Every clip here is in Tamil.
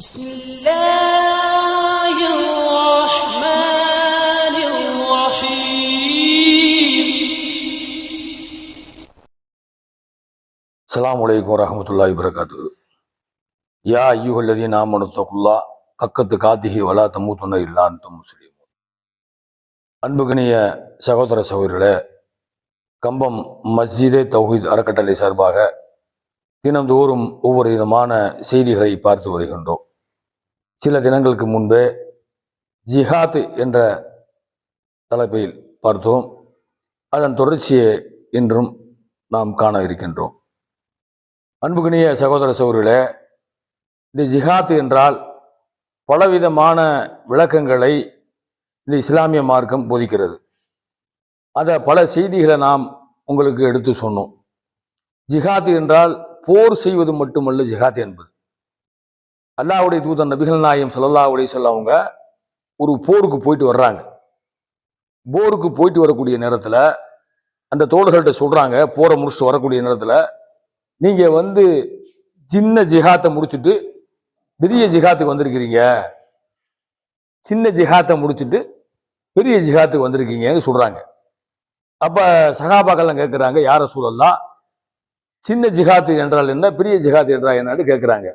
بسم الله الرحمن الرحيم. السلام عليكم ورحمة الله وبركاته. يا أيها الذين آمنوا اتقوا الله حق تقاته ولا تموتن إلا أنتم مسلمون. அன்புகனிய சகோதர சகோதரர்களே, கம்பம் மஸ்ஜிதே தௌஹீத் அறக்கட்டளை சார்பாக தினந்தோறும் ஒவ்வொரு விதமான செய்திகளை பார்த்து வருகின்றோம். சில தினங்களுக்கு முன்பே ஜிஹாத் என்ற தலைப்பில் பார்த்தோம். அதன் தொடர்ச்சியை இன்றும் நாம் காண இருக்கின்றோம். அன்புகனிய சகோதர சகோதரர்களே, இந்த ஜிஹாத் என்றால் பலவிதமான விளக்கங்களை இந்த இஸ்லாமிய மார்க்கம் போதிக்கிறது. அதை பல செய்திகளை நாம் உங்களுக்கு எடுத்து சொன்னோம். ஜிஹாத் என்றால் போர் செய்வது மட்டுமல்ல. ஜிஹாத் என்பது அல்லாஹ்வுடைய தூதர் நபிகள் நாயகம் ஸல்லல்லாஹு அலைஹி வஸல்லம் அவங்க ஒரு போருக்கு போயிட்டு வர்றாங்க. போருக்கு போயிட்டு வரக்கூடிய நேரத்தில் அந்த தோழர்கள்ட்ட சொல்றாங்க, போரை முடிச்சுட்டு வரக்கூடிய நேரத்தில், நீங்க சின்ன ஜிஹாத்தை முடிச்சுட்டு பெரிய ஜிஹாத்துக்கு வந்திருக்கிறீங்க, சின்ன ஜிஹாத்தை முடிச்சுட்டு பெரிய ஜிஹாத்துக்கு வந்திருக்கீங்கன்னு சொல்றாங்க. அப்ப சஹாபாக்கள்லாம் கேட்கிறாங்க, யார் ரசூலல்லாஹ், சின்ன ஜிஹாத்து என்றால் என்ன, பெரிய ஜிஹாத் என்றால் என்னன்னு கேட்கிறாங்க.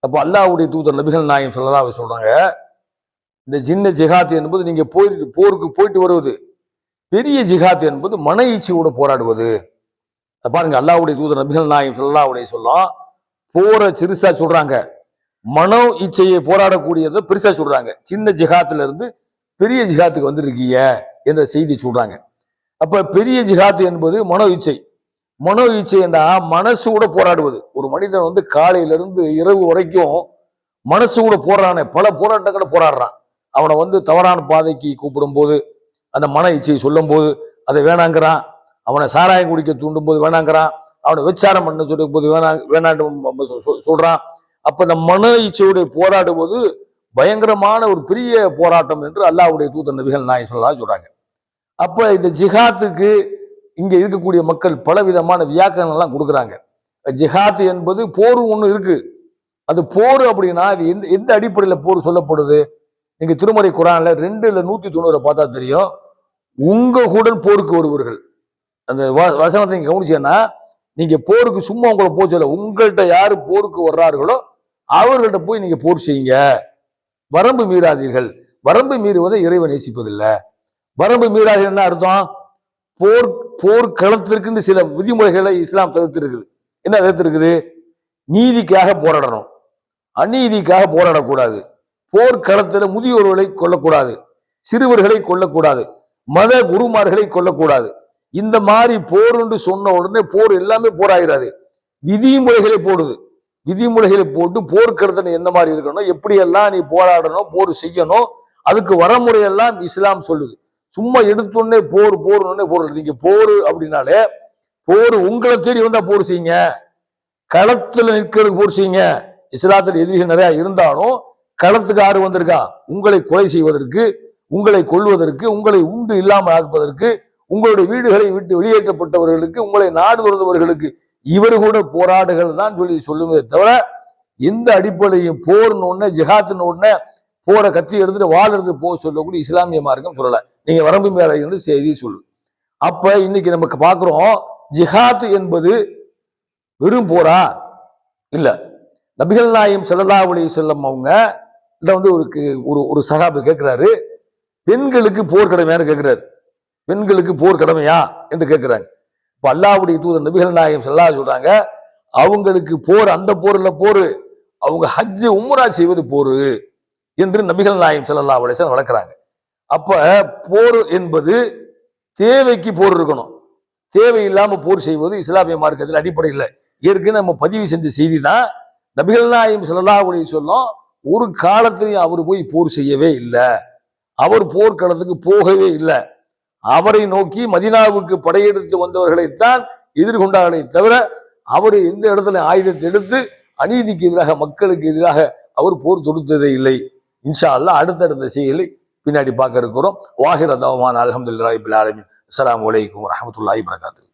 அப்போ அல்லாஹ்வுடைய தூதர் நபிகள் நாயகம் ஸல்லல்லாஹு அலைஹி வஸல்லம் சொல்றாங்க, இந்த சின்ன ஜிஹாத் என்பது நீங்க போருக்கு போயிட்டு வருவது, பெரிய ஜிஹாத் என்பது மன இச்சையோட போராடுவது. பாருங்க, அல்லாஹ்வுடைய தூதர் நபிகள் நாயகம் ஸல்லல்லாஹு அலைஹி வஸல்லம் போரை சிறுசா சொல்றாங்க, மனோ இச்சையை போராடக்கூடியதை பெருசா சொல்றாங்க. சின்ன ஜிஹாத்துல இருந்து பெரிய ஜிஹாத்துக்கு வந்திருக்கீங்க என்ற செய்தி சொல்றாங்க. அப்ப பெரிய ஜிஹாத் என்பது மனோ இச்சை. மனோ இச்சை என்றா மனசு கூட போராடுவது. ஒரு மனிதன் காலையிலிருந்து இரவு வரைக்கும் மனசு கூட போராடுறானே, பல போராட்டங்களை போராடுறான். அவனை தவறான பாதைக்கு கூப்பிடும் போது அந்த மன இச்சையை சொல்லும் போது அதை வேணாங்கிறான். அவனை சாராயம் குடிக்க தூண்டும் போது வேணாங்கிறான். அவனை விச்சாரம் பண்ண சொல்லும் போது வேணாண்டு சொல்றான். அப்ப இந்த மன இச்சையுடைய போராடுவது பயங்கரமான ஒரு பெரிய போராட்டம் என்று அல்லாஹ்வுடைய தூதர் நபிகள் நாயகம் ஸல்லல்லாஹு அலைஹி வஸல்லம் சொல்றாங்க. அப்ப இந்த ஜிஹாத்துக்கு இங்க இருக்கக்கூடிய மக்கள் பல விதமான வியாக்கரணம் கொடுக்குறாங்க. ஜிஹாத் என்பது போர் ஒண்ணு இருக்கு. அது போர் அப்படின்னா அது எந்த அடிப்படையில் போர் சொல்லப்படுது? நீங்க திருமறை குர்ஆன்ல 2:190 பார்த்தா தெரியும். உங்க கூட போருக்கு வருவர்கள், அந்த வசனத்தை நீங்க கவனிச்சீங்கன்னா, நீங்க போருக்கு சும்மா உங்களை போச்சல, உங்கள்கிட்ட யாரு போருக்கு வர்றார்களோ அவர்கள்ட்ட போய் நீங்க போர் செய்யுங்க. வரம்பு மீறாதீர்கள். வரம்பு மீறுவதை இறைவன் நேசிப்பதில்லை. வரம்பு மீறாதீர்கள் என்ன அர்த்தம்? போர் களத்திற்கு சில விதிமுறைகளை இஸ்லாம் தவிர்த்திருக்குது. என்ன தவிர்த்திருக்குது? நீதிக்காக போராடணும், அநீதிக்காக போராடக்கூடாது. போர்க்களத்தில் முதியோர்களை கொல்லக்கூடாது, சிறுவர்களை கொல்லக்கூடாது, மத குருமார்களை கொல்லக்கூடாது. இந்த மாதிரி போர் என்று சொன்ன உடனே போர் எல்லாமே போராகிறாது. விதிமுறைகளை போடுது. விதிமுறைகளை போட்டு போர்க்களத்தில் எந்த மாதிரி இருக்கணும், எப்படியெல்லாம் நீ போராடணும், போர் செய்யணும், அதுக்கு வரமுறையெல்லாம் இஸ்லாம் சொல்லுது. சும்மா எடுத்தோடனே போர் நீங்க போர் அப்படின்னாலே, போர் உங்களை தேடி வந்தா போர் செய்யுங்க, களத்துல நிற்கிறதுக்கு போர் செய்யுங்க. இஸ்லாத்தில் எதிரிகள் நிறைய இருந்தாலும் களத்துக்கு யாரு வந்திருக்கா? உங்களை கொலை செய்வதற்கு, உங்களை கொல்வதற்கு, உங்களை உண்டு இல்லாமல் ஆக்குவதற்கு, உங்களுடைய வீடுகளை விட்டு வெளியேற்றப்பட்டவர்களுக்கு, உங்களை நாடு துறந்தவர்களுக்கு இவர் கூட போராடுகள் தான் சொல்லுவதே தவிர, எந்த அடிப்படையும் போர்னு ஒண்ணு ஜிஹாத்னு ஒண்ணு போரை கத்தி எடுத்துட்டு வாள் எடுத்து போக சொல்லக்கூடிய இஸ்லாமிய மார்க்கம் சொல்லல. நீங்க வரம்பு மேல செய்தி சொல்லு. அப்ப இன்னைக்கு நமக்கு பாக்குறோம், ஜிஹாத் என்பது வெறும் போரா இல்ல. நபிகள் நாயகம் ஸல்லல்லாஹு அலைஹி வஸல்லம் அவங்க ஒரு சஹாபி கேட்கிறாரு, பெண்களுக்கு போர் கடமையான்னு கேட்கிறாரு. பெண்களுக்கு போர் கடமையா என்று கேட்கிறாங்க. இப்ப அல்லாஹ்வுடைய தூதர் நபிகள் நாயகம் ஸல்லல்லாஹு அலைஹி சொல்றாங்க, அவங்களுக்கு போர் அந்த போர் இல்ல, போரு அவங்க ஹஜ் உம்ரா செய்வது போரு என்று நபிகள் நாயகம் ஸல்லல்லாஹு அலைஹி வஸல்லம் வளர்க்கிறாங்க. அப்ப போர் என்பது தேவைக்கு போர் இருக்கணும். தேவையில்லாம போர் செய்வது இஸ்லாமிய மார்க்கத்தில் அடிப்படை இல்லை. ஏற்கனவே நம்ம பதிவு செஞ்ச செய்தி தான். நபிகள் நாயகம் ஸல்லல்லாஹு அலைஹி வஸல்லம் ஒரு காலத்திலையும் அவர் போய் போர் செய்யவே இல்லை. அவர் போர்க்களத்துக்கு போகவே இல்லை. அவரை நோக்கி மதீனாவுக்கு படையெடுத்து வந்தவர்களைத்தான் எதிர்கொண்டார்களே தவிர, அவர் எந்த இடத்துல ஆயுதத்தை எடுத்து அநீதிக்கு எதிராக, மக்களுக்கு எதிராக அவர் போர் தொடுத்ததே இல்லை. இன்ஷா அல்லாஹ் அடுத்தடுத்த செய்திகளை பின்னாடி பார்க்க இருக்கிறோம். வாஹிர தஅவானா அல்ஹம்துலில்லாஹி ரப்பில் ஆலமீன். அஸ்ஸலாமு அலைக்கும் வரஹ்மத்துல்லாஹி வபரகாத்துஹு.